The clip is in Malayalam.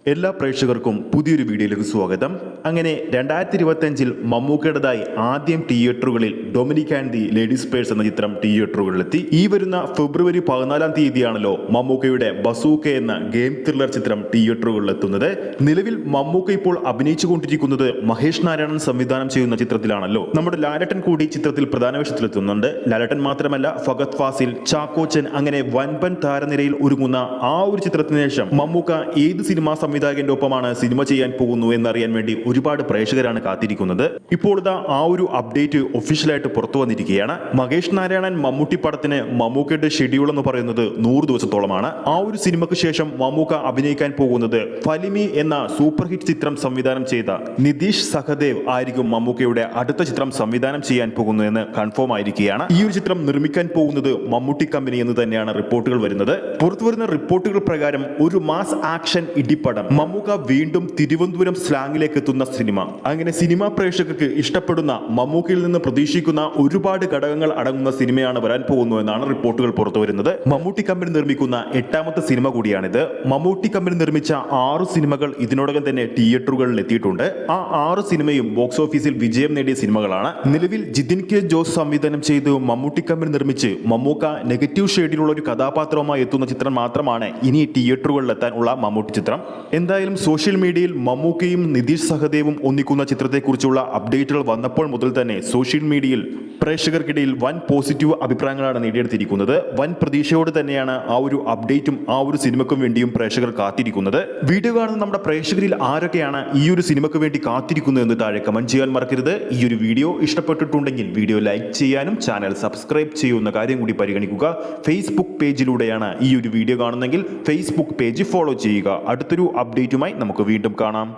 എല്ലാ പ്രേക്ഷകർക്കും പുതിയൊരു വീഡിയോയിലേക്ക് സ്വാഗതം. അങ്ങനെ 2025 മമ്മൂക്കയുടേതായി ആദ്യം തിയേറ്ററുകളിൽ Dominic and the ladies purse എന്ന ചിത്രം തിയേറ്ററുകളിലെത്തി. ഈ വരുന്ന ഫെബ്രുവരി 14 തീയതിയാണല്ലോ മമ്മൂക്കയുടെ ബസൂക്ക എന്ന ഗെയിം ത്രില്ലർ ചിത്രം തിയേറ്ററുകളിലെത്തുന്നത്. നിലവിൽ മമ്മൂക്ക ഇപ്പോൾ അഭിനയിച്ചുകൊണ്ടിരിക്കുന്നത് മഹേഷ് നാരായണൻ സംവിധാനം ചെയ്യുന്ന ചിത്രത്തിലാണല്ലോ. നമ്മുടെ ലാലേട്ടൻ കൂടി ചിത്രത്തിൽ പ്രധാന വേഷത്തിലെത്തുന്നുണ്ട്. ലാലേട്ടൻ മാത്രമല്ല, ഫഹദ് ഫാസിൽ, ചാക്കോച്ചൻ അങ്ങനെ വൻപൻ താരനിരയിൽ ഒരുങ്ങുന്ന ആ ഒരു ചിത്രത്തിന് ശേഷം മമ്മൂക്ക ഏത് സിനിമാ സംവിധായകന്റെ ഒപ്പമാണ് സിനിമ ചെയ്യാൻ പോകുന്നു എന്നറിയാൻ വേണ്ടി ഒരുപാട് പ്രേക്ഷകരാണ് കാത്തിരിക്കുന്നത്. ഇപ്പോൾ ഇതാ ആ ഒരു അപ്ഡേറ്റ് ഒഫീഷ്യലായിട്ട് പുറത്തു വന്നിരിക്കുകയാണ്. മഹേഷ് നാരായണൻ മമ്മൂട്ടി പടത്തിന് മമ്മൂക്കയുടെ ഷെഡ്യൂൾ എന്ന് പറയുന്നത് 100 ദിവസത്തോളമാണ്. ആ ഒരു സിനിമയ്ക്ക് ശേഷം മമ്മൂക്ക അഭിനയിക്കാൻ പോകുന്നത് ഫലിമി എന്ന സൂപ്പർ ഹിറ്റ് ചിത്രം സംവിധാനം ചെയ്ത നിതീഷ് സഹദേവ് ആയിരിക്കും മമ്മൂക്കയുടെ അടുത്ത ചിത്രം സംവിധാനം ചെയ്യാൻ പോകുന്നു എന്ന് കൺഫേം ആയിരിക്കുകയാണ്. ഈ ഒരു ചിത്രം നിർമ്മിക്കാൻ പോകുന്നത് മമ്മൂട്ടി കമ്പനി എന്ന് തന്നെയാണ് റിപ്പോർട്ടുകൾ വരുന്നത്. പുറത്തുവരുന്ന റിപ്പോർട്ടുകൾ പ്രകാരം ഒരു മാസ് ആക്ഷൻ ഇടിപ്പടം മമ്മൂക്ക വീണ്ടും തിരുവനന്തപുരം സ്ലാങ്ങിലേക്ക് എത്തുന്ന സിനിമ. അങ്ങനെ സിനിമാ പ്രേക്ഷകർക്ക് ഇഷ്ടപ്പെടുന്ന, മമ്മൂക്കയിൽ നിന്ന് പ്രതീക്ഷിക്കുന്ന ഒരുപാട് ഘടകങ്ങൾ അടങ്ങുന്ന സിനിമയാണ് വരാൻ പോകുന്നു എന്നാണ് റിപ്പോർട്ടുകൾ പുറത്തു വരുന്നത്. മമ്മൂട്ടി കമ്പനി നിർമ്മിക്കുന്ന 8ാമത്തെ സിനിമ കൂടിയാണിത്. മമ്മൂട്ടി കമ്പനി നിർമ്മിച്ച 6 സിനിമകൾ ഇതിനോടകം തന്നെ തിയേറ്ററുകളിൽ എത്തിയിട്ടുണ്ട്. ആ 6 സിനിമയും ബോക്സ് ഓഫീസിൽ വിജയം നേടിയ സിനിമകളാണ്. നിലവിൽ ജിതിൻ കെ ജോസ് സംവിധാനം ചെയ്ത് മമ്മൂട്ടി കമ്പനി നിർമ്മിച്ച് മമ്മൂക്ക നെഗറ്റീവ് ഷെയ്ഡിലുള്ള ഒരു കഥാപാത്രവുമായി എത്തുന്ന ചിത്രം മാത്രമാണ് ഇനി തിയേറ്ററുകളിൽ എത്താനുള്ള മമ്മൂട്ടി ചിത്രം. എന്തായാലും സോഷ്യൽ മീഡിയയിൽ മമ്മൂക്കയും നിതീഷ് സഹദേവും ഒന്നിക്കുന്ന ചിത്രത്തെക്കുറിച്ചുള്ള അപ്ഡേറ്റുകൾ വന്നപ്പോൾ മുതൽ തന്നെ സോഷ്യൽ മീഡിയയിൽ പ്രേക്ഷകർക്കിടയിൽ വൻ പോസിറ്റീവ് അഭിപ്രായങ്ങളാണ് നേടിയെടുത്തിരിക്കുന്നത്. വൻ പ്രതീക്ഷയോടെ തന്നെയാണ് ആ ഒരു അപ്ഡേറ്റും ആ ഒരു സിനിമയ്ക്കും വേണ്ടിയും പ്രേക്ഷകർ കാത്തിരിക്കുന്നത്. വീഡിയോ കാണുന്ന നമ്മുടെ പ്രേക്ഷകരിൽ ആരൊക്കെയാണ് ഈ ഒരു സിനിമയ്ക്ക് വേണ്ടി കാത്തിരിക്കുന്നത് എന്ന് താഴെ കമന്റ് ചെയ്യാൻ മറക്കരുത്. ഈ ഒരു വീഡിയോ ഇഷ്ടപ്പെട്ടിട്ടുണ്ടെങ്കിൽ വീഡിയോ ലൈക്ക് ചെയ്യാനും ചാനൽ സബ്സ്ക്രൈബ് ചെയ്യുന്ന കാര്യം കൂടി പരിഗണിക്കുക. ഫേസ്ബുക്ക് പേജിലൂടെയാണ് ഈ ഒരു വീഡിയോ കാണുന്നതെങ്കിൽ ഫേസ്ബുക്ക് പേജ് ഫോളോ ചെയ്യുക. അടുത്തൊരു അപ്ഡേറ്റുമായി നമുക്ക് വീണ്ടും കാണാം.